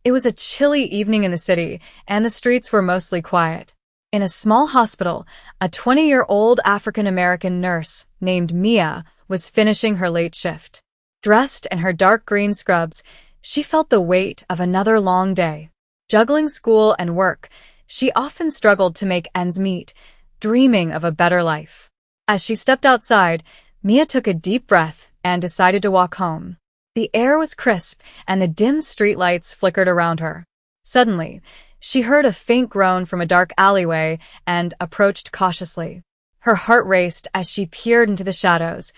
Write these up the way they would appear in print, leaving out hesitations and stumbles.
It was a chilly evening in the city, and the streets were mostly quiet. In a small hospital, a 20-year-old African-American nurse named Mia was finishing her late shift. Dressed in her dark green scrubs, she felt the weight of another long day. Juggling school and work, she often struggled to make ends meet, dreaming of a better life. As she stepped outside, Mia took a deep breath and decided to walk home. The air was crisp, and the dim streetlights flickered around her. Suddenly, she heard a faint groan from a dark alleyway and approached cautiously. Her heart raced as she peered into the shadows,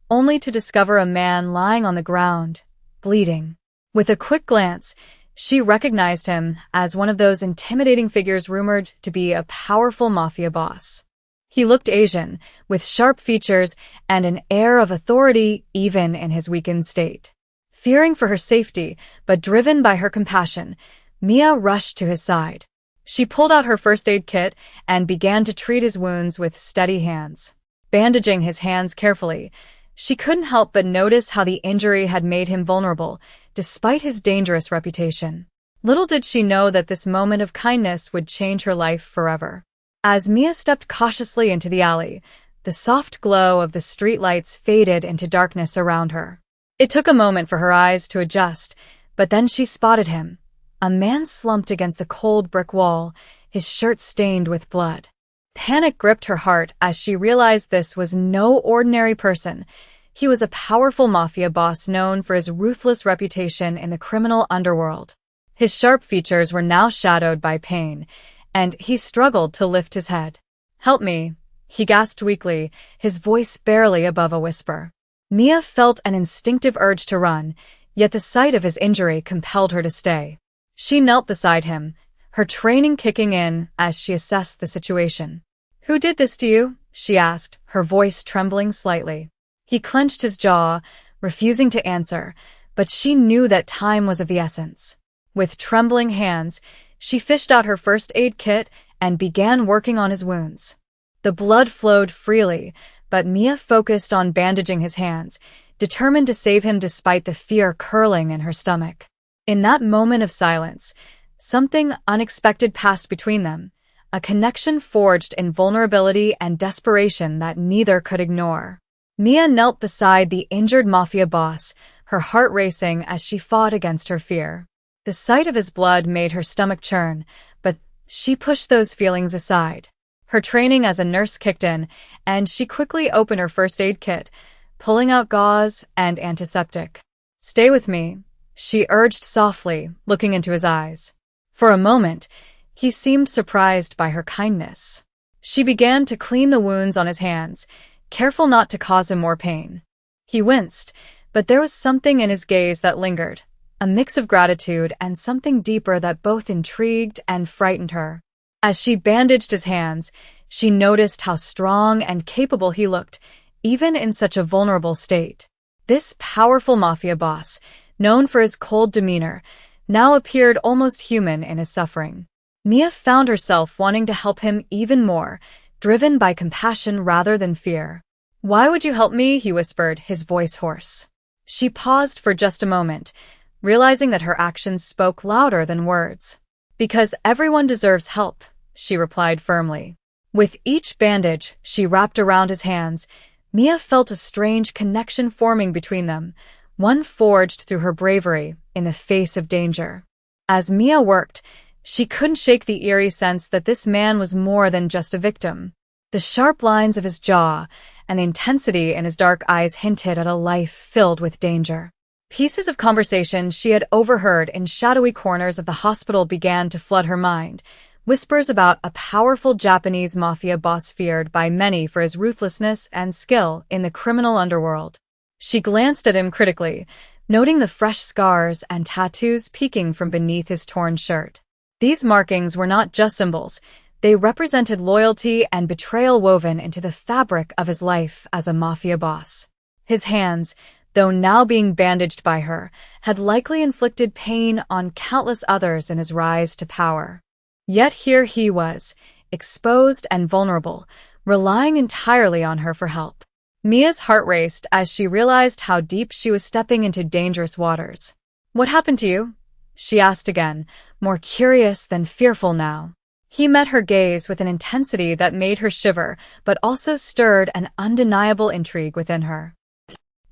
only to discover a man lying on the ground, bleeding. With a quick glance, she recognized him as one of those intimidating figures rumored to be a powerful mafia boss. He looked Asian, with sharp features and an air of authority even in his weakened state. Fearing for her safety, but driven by her compassion, Mia rushed to his side. She pulled out her first aid kit and began to treat his wounds with steady hands. Bandaging his hands carefully, she couldn't help but notice how the injury had made him vulnerable, despite his dangerous reputation. Little did she know that this moment of kindness would change her life forever. As Mia stepped cautiously into the alley, the soft glow of the streetlights faded into darkness around her. It took a moment for her eyes to adjust, but then she spotted him. A man slumped against the cold brick wall, his shirt stained with blood. Panic gripped her heart as she realized this was no ordinary person. He was a powerful mafia boss known for his ruthless reputation in the criminal underworld. His sharp features were now shadowed by pain, and he struggled to lift his head. "Help me," he gasped weakly, his voice barely above a whisper. Mia felt an instinctive urge to run, yet the sight of his injury compelled her to stay. She knelt beside him, her training kicking in as she assessed the situation. "Who did this to you?" she asked, her voice trembling slightly. He clenched his jaw, refusing to answer, but she knew that time was of the essence. With trembling hands, she fished out her first aid kit and began working on his wounds. The blood flowed freely, but Mia focused on bandaging his hands, determined to save him despite the fear curling in her stomach. In that moment of silence, something unexpected passed between them, a connection forged in vulnerability and desperation that neither could ignore. Mia knelt beside the injured mafia boss, her heart racing as she fought against her fear. The sight of his blood made her stomach churn, but she pushed those feelings aside. Her training as a nurse kicked in, and she quickly opened her first aid kit, pulling out gauze and antiseptic. "Stay with me," she urged softly, looking into his eyes. For a moment, he seemed surprised by her kindness. She began to clean the wounds on his hands, careful not to cause him more pain. He winced, but there was something in his gaze that lingered, a mix of gratitude and something deeper that both intrigued and frightened her. As she bandaged his hands, she noticed how strong and capable he looked, even in such a vulnerable state. This powerful mafia boss, known for his cold demeanor, now appeared almost human in his suffering. Mia found herself wanting to help him even more, driven by compassion rather than fear. "Why would you help me?" he whispered, his voice hoarse. She paused for just a moment, realizing that her actions spoke louder than words. "Because everyone deserves help," she replied firmly. With each bandage she wrapped around his hands, Mia felt a strange connection forming between them, one forged through her bravery in the face of danger. As Mia worked, she couldn't shake the eerie sense that this man was more than just a victim. The sharp lines of his jaw and the intensity in his dark eyes hinted at a life filled with danger. Pieces of conversation she had overheard in shadowy corners of the hospital began to flood her mind, whispers about a powerful Japanese mafia boss feared by many for his ruthlessness and skill in the criminal underworld. She glanced at him critically, noting the fresh scars and tattoos peeking from beneath his torn shirt. These markings were not just symbols, they represented loyalty and betrayal woven into the fabric of his life as a mafia boss. His hands, though now being bandaged by her, had likely inflicted pain on countless others in his rise to power. Yet here he was, exposed and vulnerable, relying entirely on her for help. Mia's heart raced as she realized how deep she was stepping into dangerous waters. "What happened to you?" she asked again, more curious than fearful now. He met her gaze with an intensity that made her shiver, but also stirred an undeniable intrigue within her.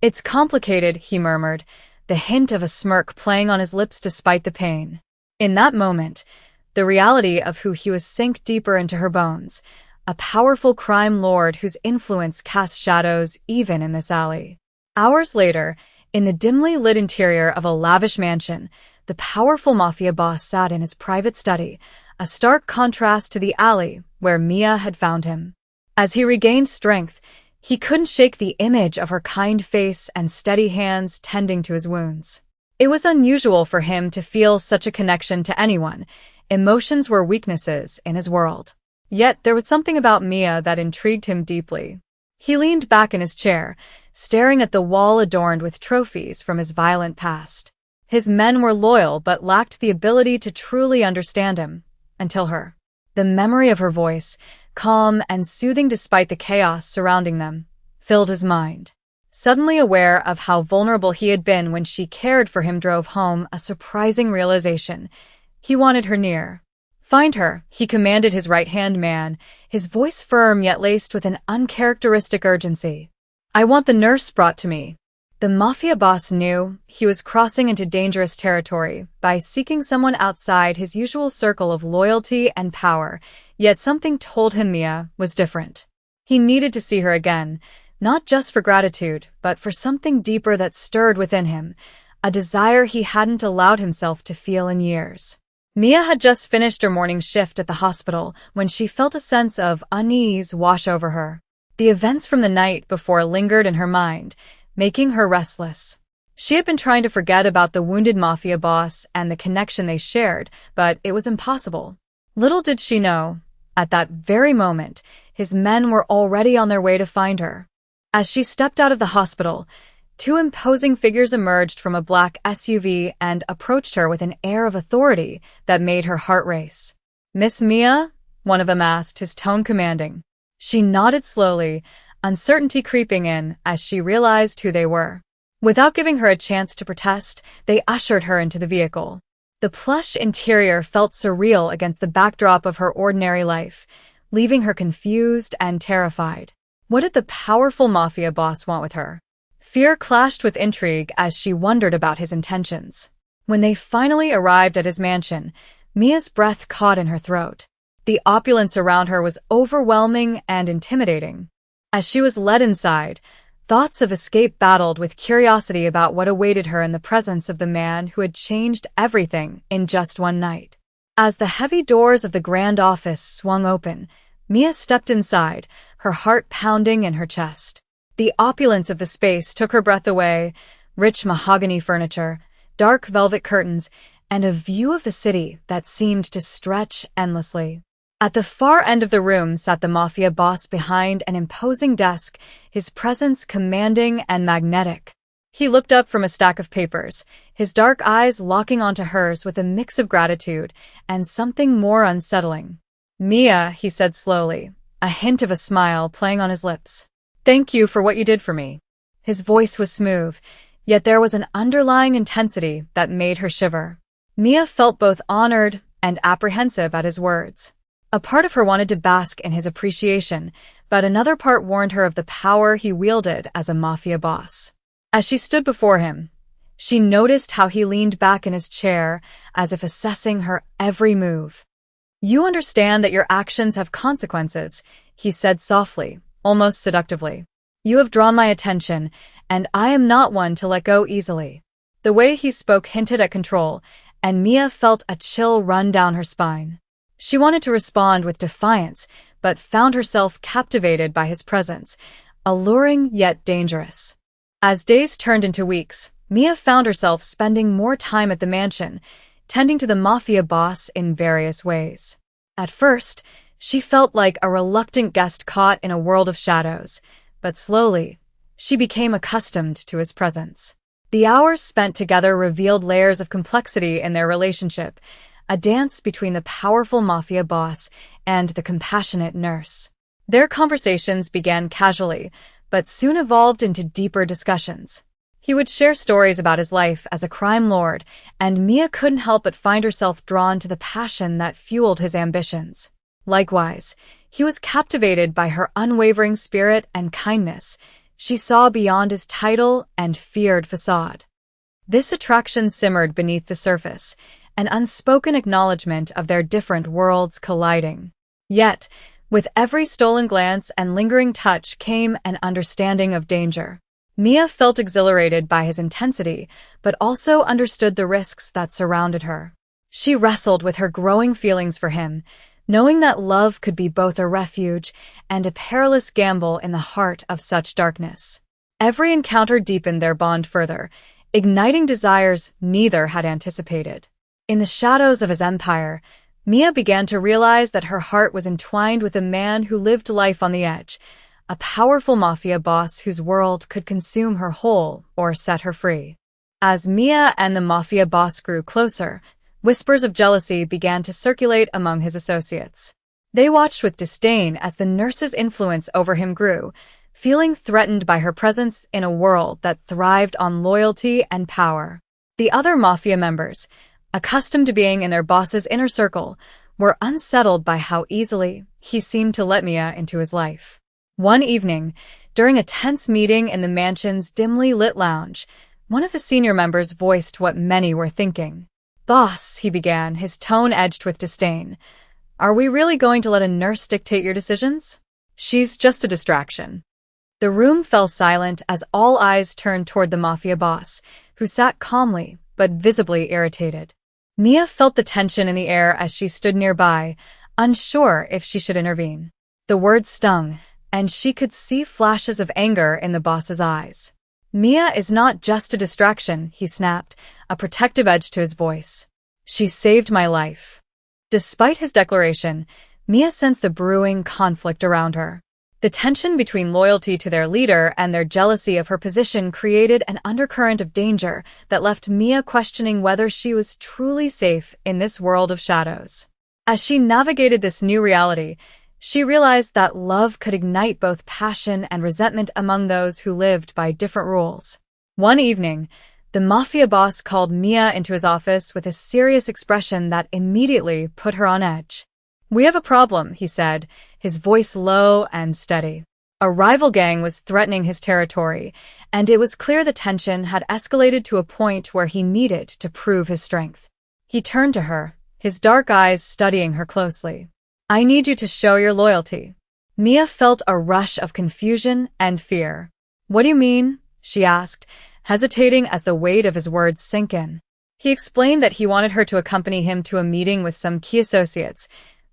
"It's complicated," he murmured, the hint of a smirk playing on his lips despite the pain. In that moment, the reality of who he was sank deeper into her bones, a powerful crime lord whose influence cast shadows even in this alley. Hours later, in the dimly lit interior of a lavish mansion, the powerful mafia boss sat in his private study, a stark contrast to the alley where Mia had found him. As he regained strength, he couldn't shake the image of her kind face and steady hands tending to his wounds. It was unusual for him to feel such a connection to anyone. Emotions were weaknesses in his world. Yet there was something about Mia that intrigued him deeply. He leaned back in his chair, staring at the wall adorned with trophies from his violent past. His men were loyal but lacked the ability to truly understand him, until her. The memory of her voice, calm and soothing despite the chaos surrounding them, filled his mind. Suddenly aware of how vulnerable he had been when she cared for him drove home a surprising realization. He wanted her near. "Find her," he commanded his right-hand man, his voice firm yet laced with an uncharacteristic urgency. "I want the nurse brought to me." The mafia boss knew he was crossing into dangerous territory by seeking someone outside his usual circle of loyalty and power, yet something told him Mia was different. He needed to see her again, not just for gratitude, but for something deeper that stirred within him, a desire he hadn't allowed himself to feel in years. Mia had just finished her morning shift at the hospital when she felt a sense of unease wash over her. The events from the night before lingered in her mind, making her restless. She had been trying to forget about the wounded mafia boss and the connection they shared, but it was impossible. Little did she know, at that very moment, his men were already on their way to find her. As she stepped out of the hospital, two imposing figures emerged from a black SUV and approached her with an air of authority that made her heart race. "Miss Mia?" one of them asked, his tone commanding. She nodded slowly, uncertainty creeping in as she realized who they were. Without giving her a chance to protest, they ushered her into the vehicle. The plush interior felt surreal against the backdrop of her ordinary life, leaving her confused and terrified. What did the powerful mafia boss want with her? Fear clashed with intrigue as she wondered about his intentions. When they finally arrived at his mansion, Mia's breath caught in her throat. The opulence around her was overwhelming and intimidating. As she was led inside, thoughts of escape battled with curiosity about what awaited her in the presence of the man who had changed everything in just one night. As the heavy doors of the grand office swung open, Mia stepped inside, her heart pounding in her chest. The opulence of the space took her breath away, rich mahogany furniture, dark velvet curtains, and a view of the city that seemed to stretch endlessly. At the far end of the room sat the mafia boss behind an imposing desk, his presence commanding and magnetic. He looked up from a stack of papers, his dark eyes locking onto hers with a mix of gratitude and something more unsettling. "Mia," he said slowly, a hint of a smile playing on his lips. "Thank you for what you did for me." His voice was smooth, yet there was an underlying intensity that made her shiver. Mia felt both honored and apprehensive at his words. A part of her wanted to bask in his appreciation, but another part warned her of the power he wielded as a mafia boss. As she stood before him, she noticed how he leaned back in his chair, as if assessing her every move. "You understand that your actions have consequences," he said softly, almost seductively. "You have drawn my attention, and I am not one to let go easily." The way he spoke hinted at control, and Mia felt a chill run down her spine. She wanted to respond with defiance, but found herself captivated by his presence, alluring yet dangerous. As days turned into weeks, Mia found herself spending more time at the mansion, tending to the mafia boss in various ways. At first, she felt like a reluctant guest caught in a world of shadows, but slowly, she became accustomed to his presence. The hours spent together revealed layers of complexity in their relationship, a dance between the powerful mafia boss and the compassionate nurse. Their conversations began casually, but soon evolved into deeper discussions. He would share stories about his life as a crime lord, and Mia couldn't help but find herself drawn to the passion that fueled his ambitions. Likewise, he was captivated by her unwavering spirit and kindness. She saw beyond his title and feared facade. This attraction simmered beneath the surface, an unspoken acknowledgement of their different worlds colliding. Yet, with every stolen glance and lingering touch came an understanding of danger. Mia felt exhilarated by his intensity, but also understood the risks that surrounded her. She wrestled with her growing feelings for him, knowing that love could be both a refuge and a perilous gamble in the heart of such darkness. Every encounter deepened their bond further, igniting desires neither had anticipated. In the shadows of his empire, Mia began to realize that her heart was entwined with a man who lived life on the edge, a powerful mafia boss whose world could consume her whole or set her free. As Mia and the mafia boss grew closer, whispers of jealousy began to circulate among his associates. They watched with disdain as the nurse's influence over him grew, feeling threatened by her presence in a world that thrived on loyalty and power. The other mafia members, accustomed to being in their boss's inner circle, were unsettled by how easily he seemed to let Mia into his life. One evening, during a tense meeting in the mansion's dimly lit lounge, one of the senior members voiced what many were thinking. "Boss," he began, his tone edged with disdain, "are we really going to let a nurse dictate your decisions? She's just a distraction." The room fell silent as all eyes turned toward the mafia boss, who sat calmly but visibly irritated. Mia felt the tension in the air as she stood nearby, unsure if she should intervene. The words stung, and she could see flashes of anger in the boss's eyes. "Mia is not just a distraction," he snapped, a protective edge to his voice. "She saved my life." Despite his declaration, Mia sensed the brewing conflict around her. The tension between loyalty to their leader and their jealousy of her position created an undercurrent of danger that left Mia questioning whether she was truly safe in this world of shadows. As she navigated this new reality, she realized that love could ignite both passion and resentment among those who lived by different rules. One evening, the mafia boss called Mia into his office with a serious expression that immediately put her on edge. "We have a problem," he said, his voice low and steady. A rival gang was threatening his territory, and it was clear the tension had escalated to a point where he needed to prove his strength. He turned to her, his dark eyes studying her closely. "I need you to show your loyalty." Mia felt a rush of confusion and fear. "What do you mean?" she asked, hesitating as the weight of his words sank in. He explained that he wanted her to accompany him to a meeting with some key associates,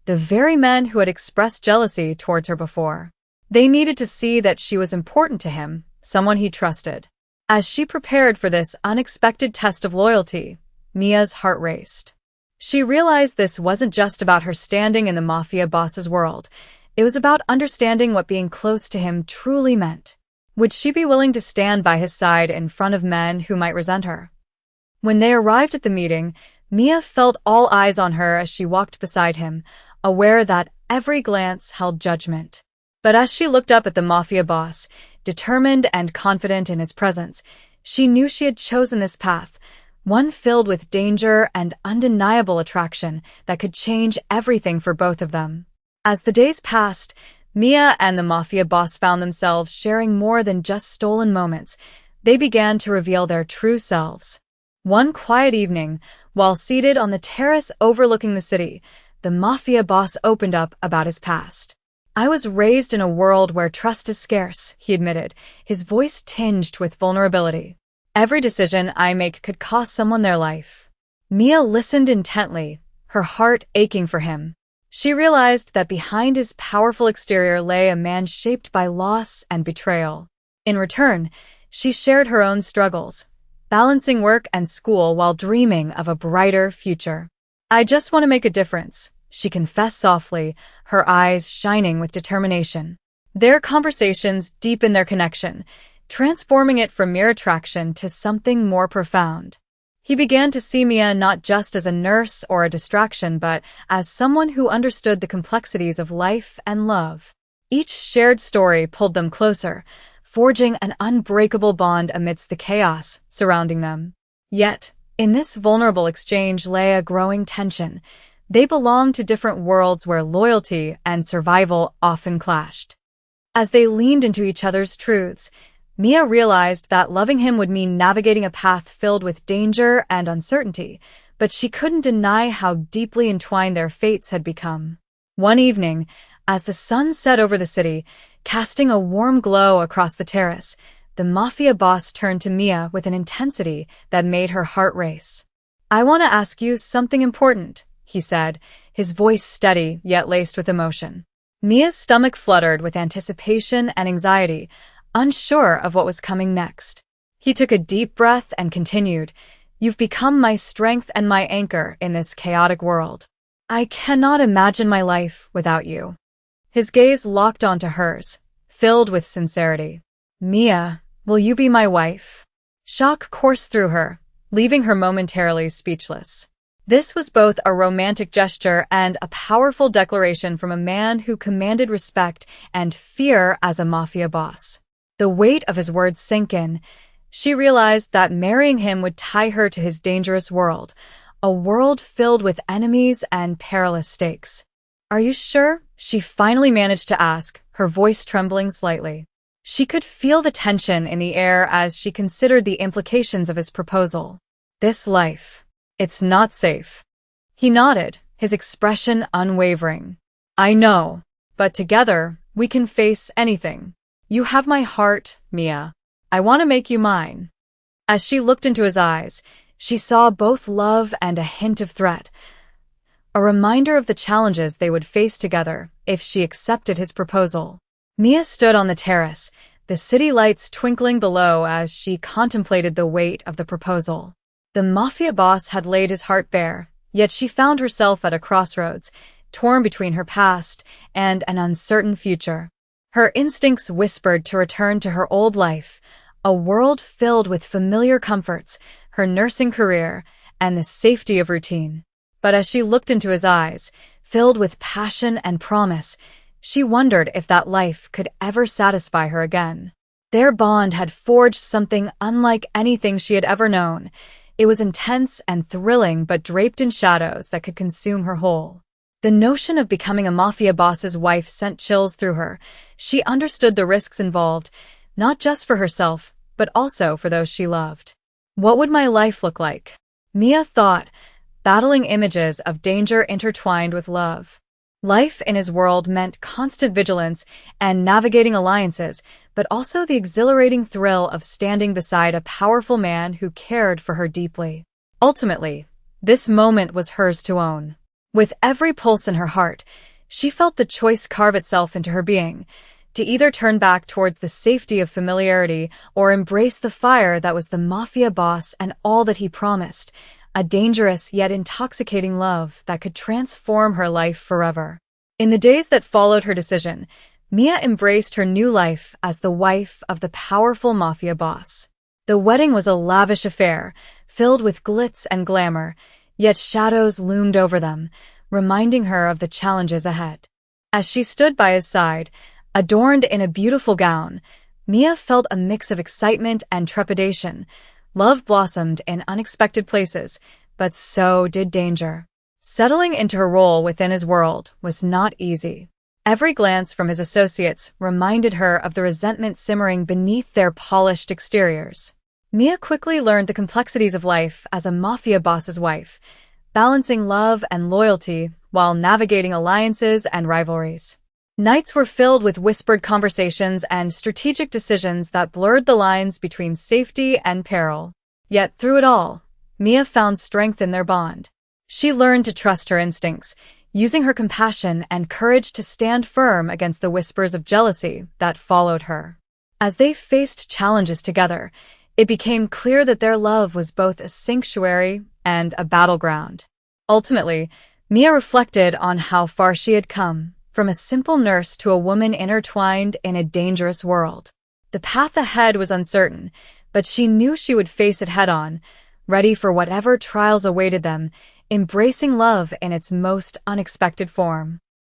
the very men who had expressed jealousy towards her before. They needed to see that she was important to him, someone he trusted. As she prepared for this unexpected test of loyalty, Mia's heart raced. She realized this wasn't just about her standing in the mafia boss's world. It was about understanding what being close to him truly meant. Would she be willing to stand by his side in front of men who might resent her? When they arrived at the meeting, Mia felt all eyes on her as she walked beside him, aware that every glance held judgment. But as she looked up at the mafia boss, determined and confident in his presence, she knew she had chosen this path, one filled with danger and undeniable attraction that could change everything for both of them. As the days passed, Mia and the mafia boss found themselves sharing more than just stolen moments. They began to reveal their true selves. One quiet evening, while seated on the terrace overlooking the city, the mafia boss opened up about his past. "I was raised in a world where trust is scarce," he admitted, his voice tinged with vulnerability. "Every decision I make could cost someone their life." Mia listened intently, her heart aching for him. She realized that behind his powerful exterior lay a man shaped by loss and betrayal. In return, she shared her own struggles, balancing work and school while dreaming of a brighter future. "I just want to make a difference," she confessed softly, her eyes shining with determination. Their conversations deepened their connection, transforming it from mere attraction to something more profound. He began to see Mia not just as a nurse or a distraction, but as someone who understood the complexities of life and love. Each shared story pulled them closer, forging an unbreakable bond amidst the chaos surrounding them. Yet, in this vulnerable exchange lay a growing tension. They belonged to different worlds where loyalty and survival often clashed. As they leaned into each other's truths, Mia realized that loving him would mean navigating a path filled with danger and uncertainty, but she couldn't deny how deeply entwined their fates had become. One evening, as the sun set over the city, casting a warm glow across the terrace, the Mafia boss turned to Mia with an intensity that made her heart race. "I want to ask you something important," he said, his voice steady yet laced with emotion. Mia's stomach fluttered with anticipation and anxiety, unsure of what was coming next. He took a deep breath and continued, "You've become my strength and my anchor in this chaotic world. I cannot imagine my life without you." His gaze locked onto hers, filled with sincerity. "Mia, will you be my wife?" Shock coursed through her, leaving her momentarily speechless. This was both a romantic gesture and a powerful declaration from a man who commanded respect and fear as a Mafia boss. The weight of his words sank in. She realized that marrying him would tie her to his dangerous world, a world filled with enemies and perilous stakes. "Are you sure?" she finally managed to ask, her voice trembling slightly. She could feel the tension in the air as she considered the implications of his proposal. "This life, it's not safe." He nodded, his expression unwavering. "I know, but together, we can face anything. You have my heart, Mia. I want to make you mine." As she looked into his eyes, she saw both love and a hint of threat, a reminder of the challenges they would face together if she accepted his proposal. Mia stood on the terrace, the city lights twinkling below as she contemplated the weight of the proposal. The Mafia boss had laid his heart bare, yet she found herself at a crossroads, torn between her past and an uncertain future. Her instincts whispered to return to her old life, a world filled with familiar comforts, her nursing career, and the safety of routine. But as she looked into his eyes, filled with passion and promise, she wondered if that life could ever satisfy her again. Their bond had forged something unlike anything she had ever known. It was intense and thrilling, but draped in shadows that could consume her whole. The notion of becoming a Mafia boss's wife sent chills through her. She understood the risks involved, not just for herself, but also for those she loved. What would my life look like? Mia thought, battling images of danger intertwined with love. Life in his world meant constant vigilance and navigating alliances, but also the exhilarating thrill of standing beside a powerful man who cared for her deeply. Ultimately, this moment was hers to own. With every pulse in her heart, she felt the choice carve itself into her being, to either turn back towards the safety of familiarity or embrace the fire that was the Mafia boss and all that he promised, a dangerous yet intoxicating love that could transform her life forever. In the days that followed her decision, Mia embraced her new life as the wife of the powerful Mafia boss. The wedding was a lavish affair, filled with glitz and glamour, yet shadows loomed over them, reminding her of the challenges ahead. As she stood by his side, adorned in a beautiful gown, Mia felt a mix of excitement and trepidation. Love blossomed in unexpected places, but so did danger. Settling into her role within his world was not easy. Every glance from his associates reminded her of the resentment simmering beneath their polished exteriors. Mia quickly learned the complexities of life as a Mafia boss's wife, balancing love and loyalty while navigating alliances and rivalries. Nights were filled with whispered conversations and strategic decisions that blurred the lines between safety and peril. Yet through it all, Mia found strength in their bond. She learned to trust her instincts, using her compassion and courage to stand firm against the whispers of jealousy that followed her. As they faced challenges together, it became clear that their love was both a sanctuary and a battleground. Ultimately, Mia reflected on how far she had come, from a simple nurse to a woman intertwined in a dangerous world. The path ahead was uncertain, but she knew she would face it head-on, ready for whatever trials awaited them, embracing love in its most unexpected form.